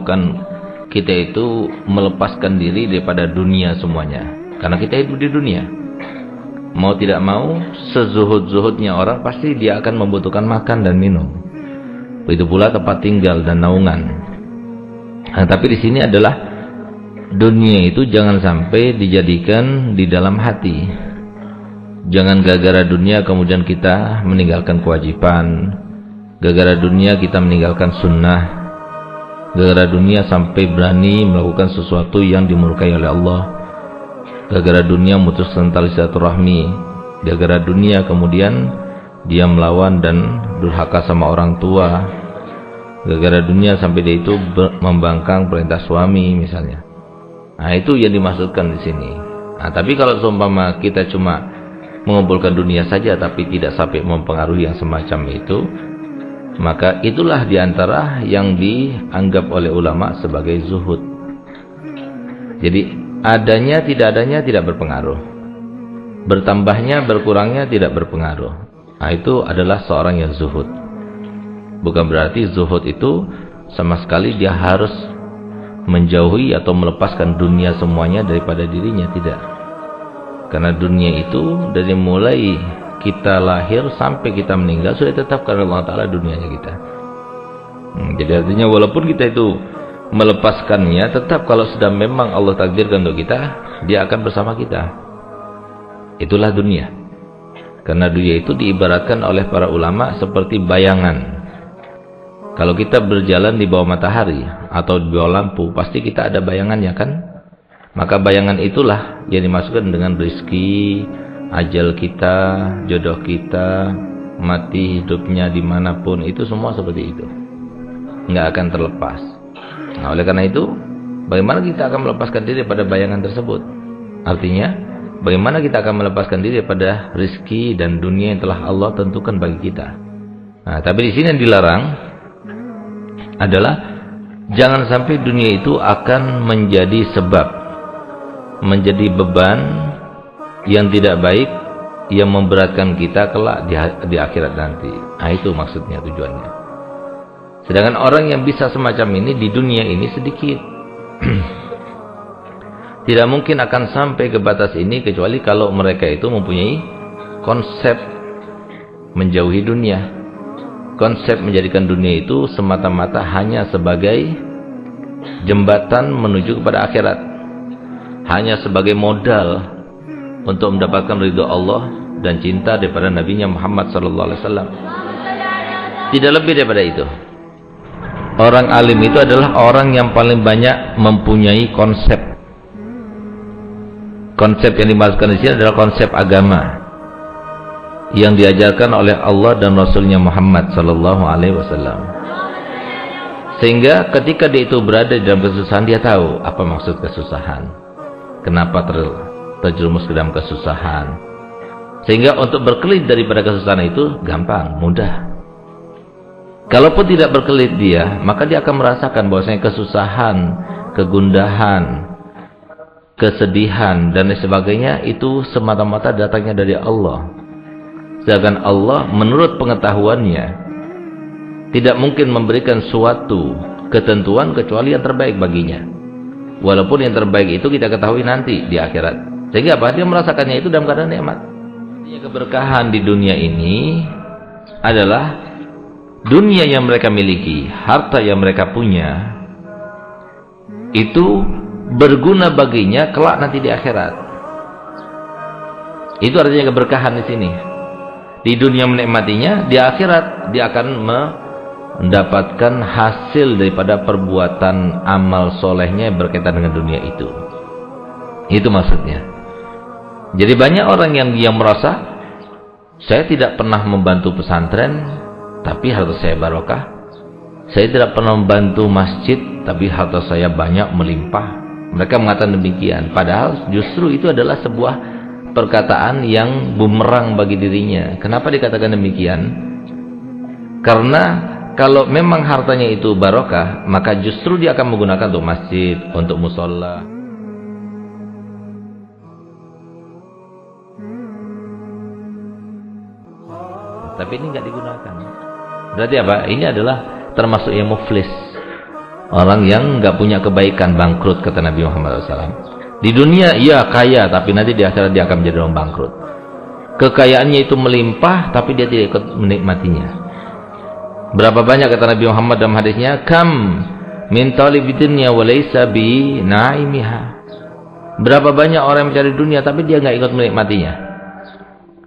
bukan kita itu melepaskan diri daripada dunia semuanya. Karena kita hidup di dunia. Mau tidak mau, sezuhud-zuhudnya orang pasti dia akan membutuhkan makan dan minum. Begitu pula tempat tinggal dan naungan. Nah, tapi di sini adalah dunia itu jangan sampai dijadikan di dalam hati. Jangan gara-gara dunia kemudian kita meninggalkan kewajiban. Gara-gara dunia kita meninggalkan sunnah. Gara-gara dunia sampai berani melakukan sesuatu yang dimurkai oleh Allah. Gara-gara dunia memutuskan tali silaturahmi. Gara-gara dunia kemudian dia melawan dan durhaka sama orang tua. Gara-gara dunia sampai dia itu membangkang perintah suami misalnya. Nah, itu yang dimaksudkan di sini. Nah, tapi kalau seumpama kita cuma mengumpulkan dunia saja tapi tidak sampai mempengaruhi yang semacam itu, maka itulah diantara yang dianggap oleh ulama sebagai zuhud. Jadi adanya tidak berpengaruh, bertambahnya berkurangnya tidak berpengaruh. Nah, itu adalah seorang yang zuhud. Bukan berarti zuhud itu sama sekali dia harus menjauhi atau melepaskan dunia semuanya daripada dirinya, tidak. Karena dunia itu dari mulai kita lahir sampai kita meninggal sudah ditetapkan oleh Allah Ta'ala dunianya kita. Jadi artinya walaupun kita itu melepaskannya, tetap kalau sudah memang Allah takdirkan untuk kita, dia akan bersama kita. Itulah dunia. Karena dunia itu diibaratkan oleh para ulama seperti bayangan. Kalau kita berjalan di bawah matahari atau di bawah lampu, pasti kita ada bayangannya kan? Maka bayangan itulah yang dimasukkan dengan rezeki, ajal kita, jodoh kita, mati hidupnya dimanapun, itu semua seperti itu. Nggak akan terlepas. Nah, oleh karena itu, bagaimana kita akan melepaskan diri pada bayangan tersebut? Artinya, bagaimana kita akan melepaskan diri pada rezeki dan dunia yang telah Allah tentukan bagi kita? Nah, tapi di sini yang dilarang adalah jangan sampai dunia itu akan menjadi sebab, menjadi beban yang tidak baik, yang memberatkan kita kelak di akhirat nanti. Nah, itu maksudnya, tujuannya. Sedangkan orang yang bisa semacam ini di dunia ini sedikit. Tidak mungkin akan sampai ke batas ini kecuali kalau mereka itu mempunyai konsep menjauhi dunia. Konsep menjadikan dunia itu semata-mata hanya sebagai jembatan menuju kepada akhirat. Hanya sebagai modal untuk mendapatkan ridho Allah dan cinta daripada Nabi-Nya Muhammad SAW. Tidak lebih daripada itu. Orang alim itu adalah orang yang paling banyak mempunyai konsep. Konsep yang dimaksudkan di sini adalah konsep agama yang diajarkan oleh Allah dan Rasulnya Muhammad SAW. Sehingga ketika dia itu berada di dalam kesusahan, dia tahu apa maksud kesusahan, kenapa terjerumus ke dalam kesusahan. Sehingga untuk berkelit daripada kesusahan itu gampang, mudah. Kalaupun tidak berkelit dia, maka dia akan merasakan bahwasanya kesusahan, kegundahan, kesedihan dan sebagainya itu semata-mata datangnya dari Allah. Sedangkan Allah menurut pengetahuannya tidak mungkin memberikan suatu ketentuan kecuali yang terbaik baginya. Walaupun yang terbaik itu kita ketahui nanti di akhirat. Sehingga apa? Dia merasakannya itu dalam keadaan nikmat. Keberkahan di dunia ini adalah dunia yang mereka miliki, harta yang mereka punya, itu berguna baginya kelak nanti di akhirat. Itu artinya keberkahan di sini. Di dunia menikmatinya, di akhirat dia akan mendapatkan hasil daripada perbuatan amal solehnya yang berkaitan dengan dunia itu. Itu maksudnya. Jadi banyak orang yang merasa, saya tidak pernah membantu pesantren, tapi harta saya barokah. Saya tidak pernah membantu masjid, tapi harta saya banyak melimpah. Mereka mengatakan demikian. Padahal justru itu adalah sebuah perkataan yang bumerang bagi dirinya. Kenapa dikatakan demikian? Karena kalau memang hartanya itu barokah, maka justru dia akan menggunakan untuk masjid, untuk musola. Tapi ini nggak digunakan. Berarti apa? Ini adalah termasuk yang muflis. Orang yang nggak punya kebaikan bangkrut, kata Nabi Muhammad SAW. Di dunia iya kaya, tapi nanti di akhirat dia akan menjadi orang bangkrut. Kekayaannya itu melimpah, tapi dia tidak ikut menikmatinya. Berapa banyak kata Nabi Muhammad dalam hadisnya, kam min talibid dunya wa laysa bi naimiha. Berapa banyak orang yang mencari dunia tapi dia nggak ikut menikmatinya.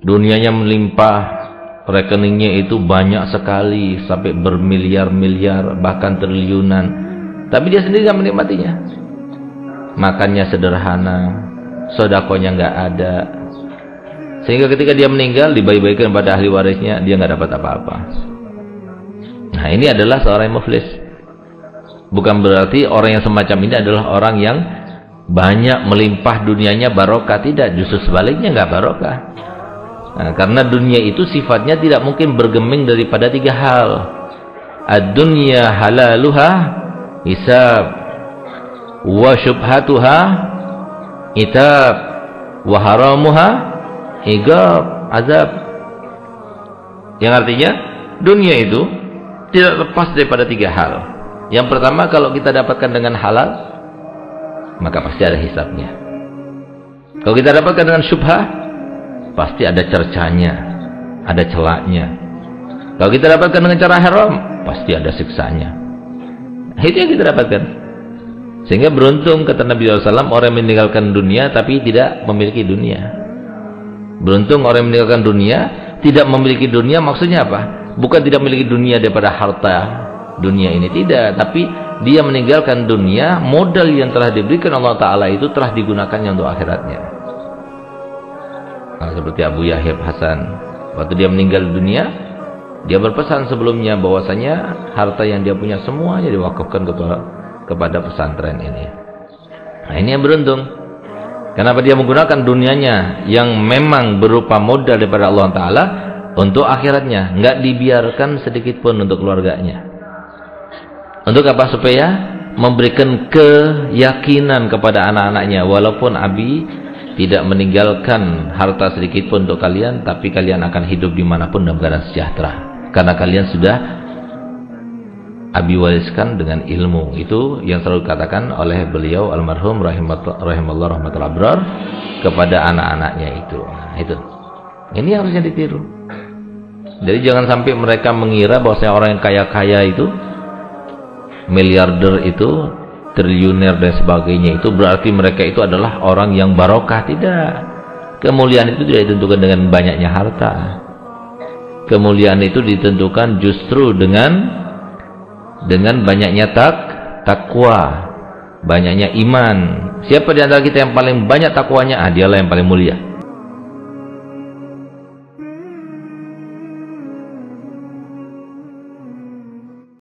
Dunianya melimpah, rekeningnya itu banyak sekali sampai bermiliar-miliar bahkan triliunan, tapi dia sendiri nggak menikmatinya. Makannya sederhana, sedekahnya nggak ada, sehingga ketika dia meninggal dibagi-bagikan pada ahli warisnya, dia nggak dapat apa-apa. Nah, ini adalah seorang yang muflis. Bukan berarti orang yang semacam ini adalah orang yang banyak melimpah dunianya barokah, tidak, justru sebaliknya nggak barokah. Nah, karena dunia itu sifatnya tidak mungkin bergeming daripada 3 hal. Ad-dunya halaluha hisab, wa syubhatuha itab, wa haramuha iqab, azab. Yang artinya dunia itu tidak lepas daripada 3 hal. Yang pertama, kalau kita dapatkan dengan halal, maka pasti ada hisabnya. Kalau kita dapatkan dengan syubhah, pasti ada cercanya, ada celaknya. Kalau kita dapatkan dengan cara haram, pasti ada siksanya. Itu yang kita dapatkan. Sehingga beruntung, kata Nabi SAW, orang yang meninggalkan dunia tapi tidak memiliki dunia. Beruntung orang yang meninggalkan dunia, tidak memiliki dunia. Maksudnya apa? Bukan tidak memiliki dunia daripada harta dunia ini, tidak, tapi dia meninggalkan dunia, modal yang telah diberikan Allah Ta'ala itu telah digunakannya untuk akhiratnya. Nah, seperti Abu Yahya Hasan, waktu dia meninggal dunia, dia berpesan sebelumnya bahwasanya harta yang dia punya semuanya diwakafkan kepada pesantren ini. Nah, ini yang beruntung. Kenapa dia menggunakan dunianya yang memang berupa modal daripada Allah Ta'ala untuk akhiratnya, nggak dibiarkan sedikit pun untuk keluarganya. Untuk apa? Supaya memberikan keyakinan kepada anak-anaknya, walaupun Abi tidak meninggalkan harta sedikit pun untuk kalian, tapi kalian akan hidup dimanapun dalam keadaan sejahtera, karena kalian sudah Abi wariskan dengan ilmu. Itu yang selalu dikatakan oleh beliau almarhum rahimahullah rahmatul abrar kepada anak-anaknya itu. Nah, itu. Ini harusnya ditiru. Jadi jangan sampai mereka mengira bahwa orang yang kaya-kaya itu, miliarder itu, triliuner dan sebagainya itu berarti mereka itu adalah orang yang barokah. Tidak. Kemuliaan itu tidak ditentukan dengan banyaknya harta. Kemuliaan itu ditentukan justru dengan banyaknya takwa, banyaknya iman. Siapa di antara kita yang paling banyak takwanya? Dialah yang paling mulia.